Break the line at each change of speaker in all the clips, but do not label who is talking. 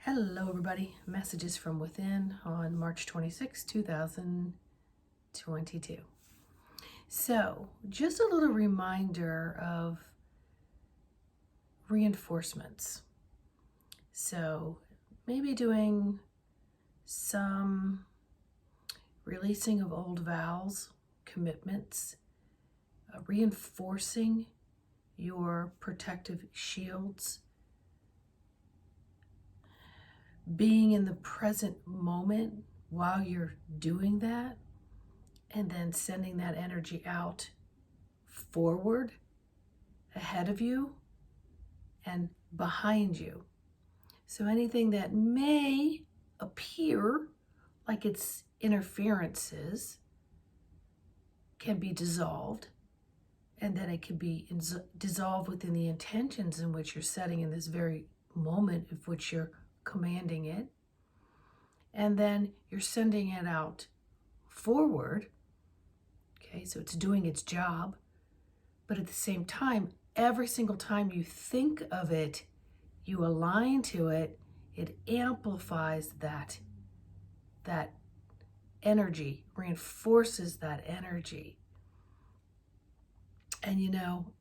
Hello, everybody. Messages from within on March 26, 2022. So, just a little reminder of reinforcements. So, maybe doing some releasing of old vows, commitments, reinforcing your protective shields, being in the present moment while you're doing that, and then sending that energy out forward, ahead of you, and behind you. So anything that may appear like it's interferences can be dissolved, and then it can be dissolved within the intentions in which you're setting in this very moment of which you're commanding it. And then you're sending it out forward. Okay, so it's doing its job. But at the same time, every single time you think of it, you align to it, it amplifies that energy, reinforces that energy. And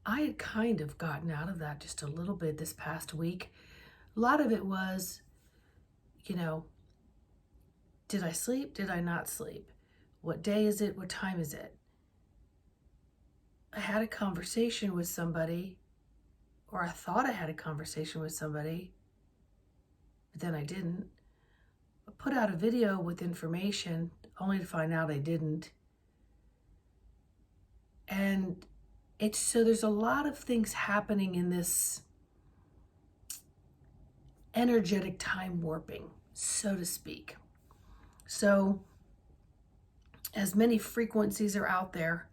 I had kind of gotten out of that just a little bit this past week. A lot of it was, did I sleep? Did I not sleep? What day is it? What time is it? I had a conversation with somebody, or I thought I had a conversation with somebody, but then I didn't. I put out a video with information only to find out I didn't. And so there's a lot of things happening in this energetic time warping, so to speak. So as many frequencies are out there,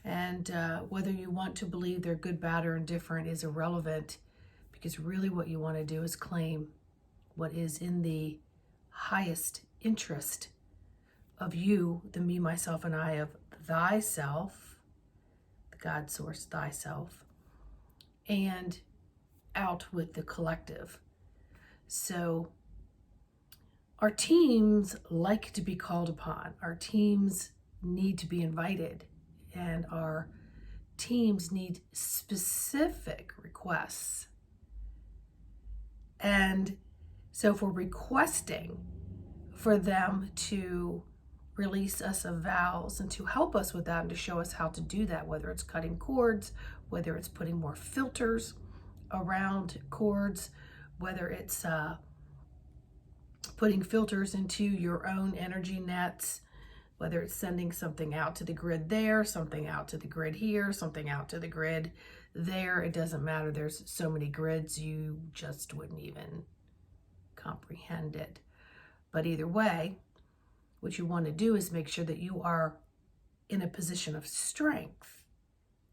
and whether you want to believe they're good, bad, or indifferent is irrelevant, because really what you want to do is claim what is in the highest interest of you, the me, myself, and I, of thyself, the God source, thyself, and out with the collective. So our teams like to be called upon. Our teams need to be invited. And our teams need specific requests. And so if we're requesting for them to release us of vows and to help us with that and to show us how to do that, whether it's cutting cords, whether it's putting more filters around cords, whether it's putting filters into your own energy nets, whether it's sending something out to the grid there, something out to the grid here, something out to the grid there. It doesn't matter. There's so many grids, you just wouldn't even comprehend it. But either way, what you want to do is make sure that you are in a position of strength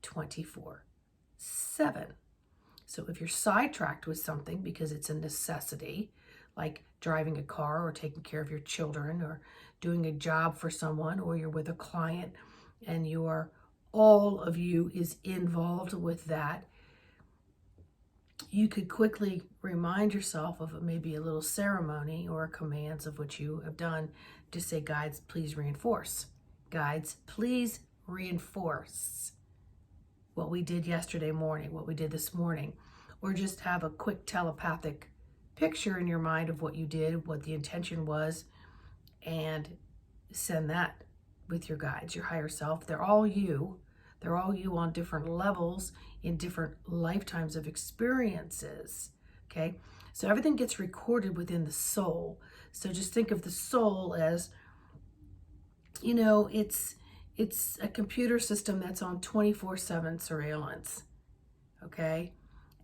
24/7. So if you're sidetracked with something because it's a necessity, like driving a car or taking care of your children or doing a job for someone, or you're with a client and all of you is involved with that, you could quickly remind yourself of maybe a little ceremony or commands of what you have done. Just say, guides, please reinforce. Guides, please reinforce what we did yesterday morning, what we did this morning, or just have a quick telepathic picture in your mind of what you did, what the intention was, and send that with your guides, your higher self. They're all you. They're all you on different levels in different lifetimes of experiences. Okay? So everything gets recorded within the soul. So just think of the soul as, it's a computer system that's on 24/7 surveillance. Okay?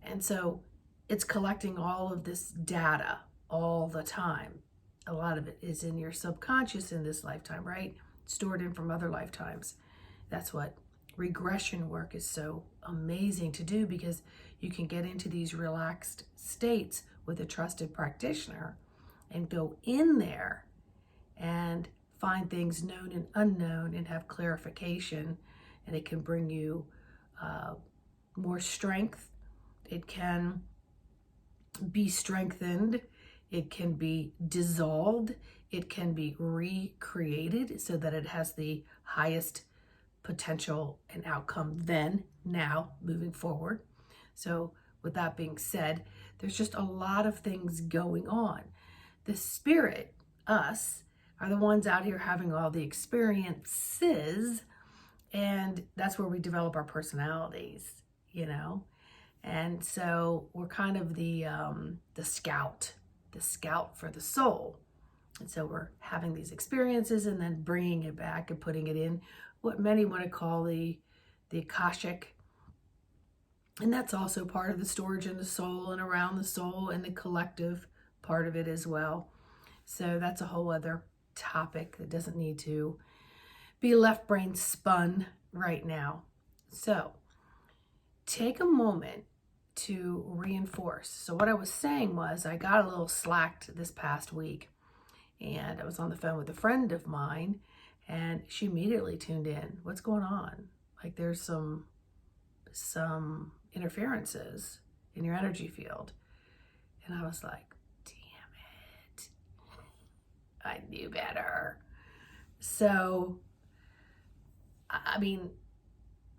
And so it's collecting all of this data all the time. A lot of it is in your subconscious in this lifetime, right? Stored in from other lifetimes. That's what regression work is so amazing to do, because you can get into these relaxed states with a trusted practitioner and go in there and find things known and unknown and have clarification, and it can bring you more strength. It can be strengthened. It can be dissolved. It can be recreated so that it has the highest potential and outcome then, now, moving forward. So with that being said, there's just a lot of things going on. The spirit, us, are the ones out here having all the experiences, and that's where we develop our personalities, you know? And so we're kind of the scout for the soul. And so we're having these experiences and then bringing it back and putting it in what many want to call the Akashic. And that's also part of the storage in the soul and around the soul and the collective part of it as well. So that's a whole other topic that doesn't need to be left brain spun right now. So take a moment to reinforce. So what I was saying was I got a little slacked this past week, and I was on the phone with a friend of mine, and she immediately tuned in. What's going on? Like there's some interferences in your energy field. And I was like, damn it. I knew better. So, I mean,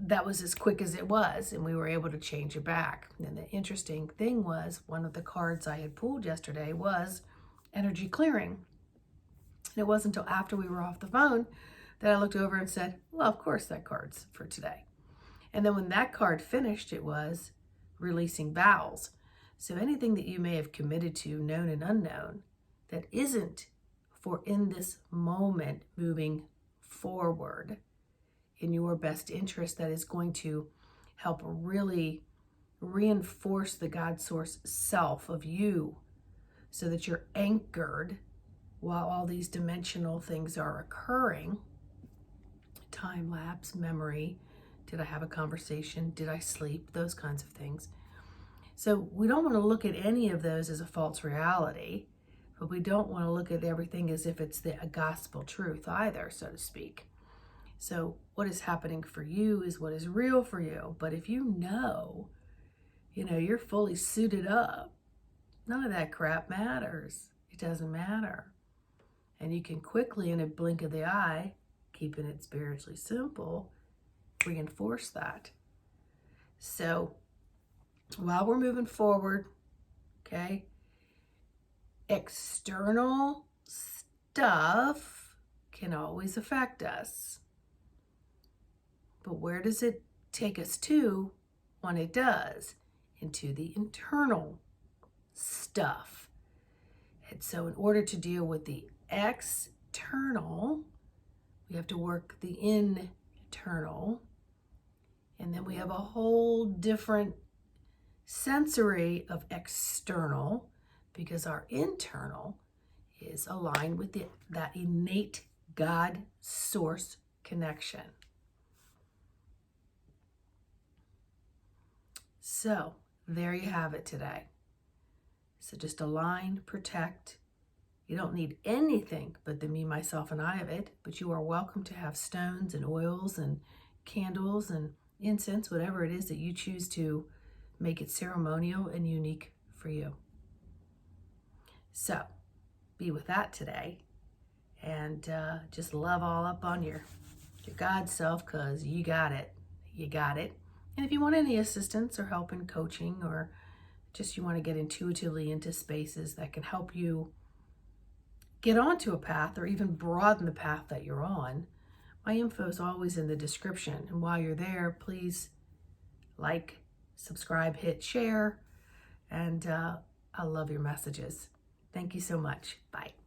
that was as quick as it was, and we were able to change it back. And the interesting thing was, one of the cards I had pulled yesterday was energy clearing. And it wasn't until after we were off the phone that I looked over and said, well, of course that card's for today. And then when that card finished, it was releasing vows. So anything that you may have committed to, known and unknown, that isn't for in this moment moving forward in your best interest, that is going to help really reinforce the God source self of you so that you're anchored while all these dimensional things are occurring. Time lapse, memory, did I have a conversation? Did I sleep? Those kinds of things. So we don't want to look at any of those as a false reality, but we don't want to look at everything as if it's a gospel truth either, so to speak. So what is happening for you is what is real for you. But if you know, you're fully suited up, none of that crap matters. It doesn't matter. And you can quickly, in a blink of the eye, keeping it spiritually simple, reinforce that. So while we're moving forward, okay, external stuff can always affect us. But where does it take us to when it does? Into the internal stuff. And so in order to deal with the external, we have to work the internal. And then we have a whole different sensory of external, because our internal is aligned with that innate God source connection. So there you have it today. So just align, protect. You don't need anything but the me, myself, and I of it, but you are welcome to have stones and oils and candles and incense, whatever it is that you choose to make it ceremonial and unique for you. So be with that today, and just love all up on your God self, because you got it. You got it. And if you want any assistance or help in coaching, or just you want to get intuitively into spaces that can help you get onto a path or even broaden the path that you're on, my info is always in the description. And while you're there, please like, subscribe, hit share, and I love your messages. Thank you so much. Bye.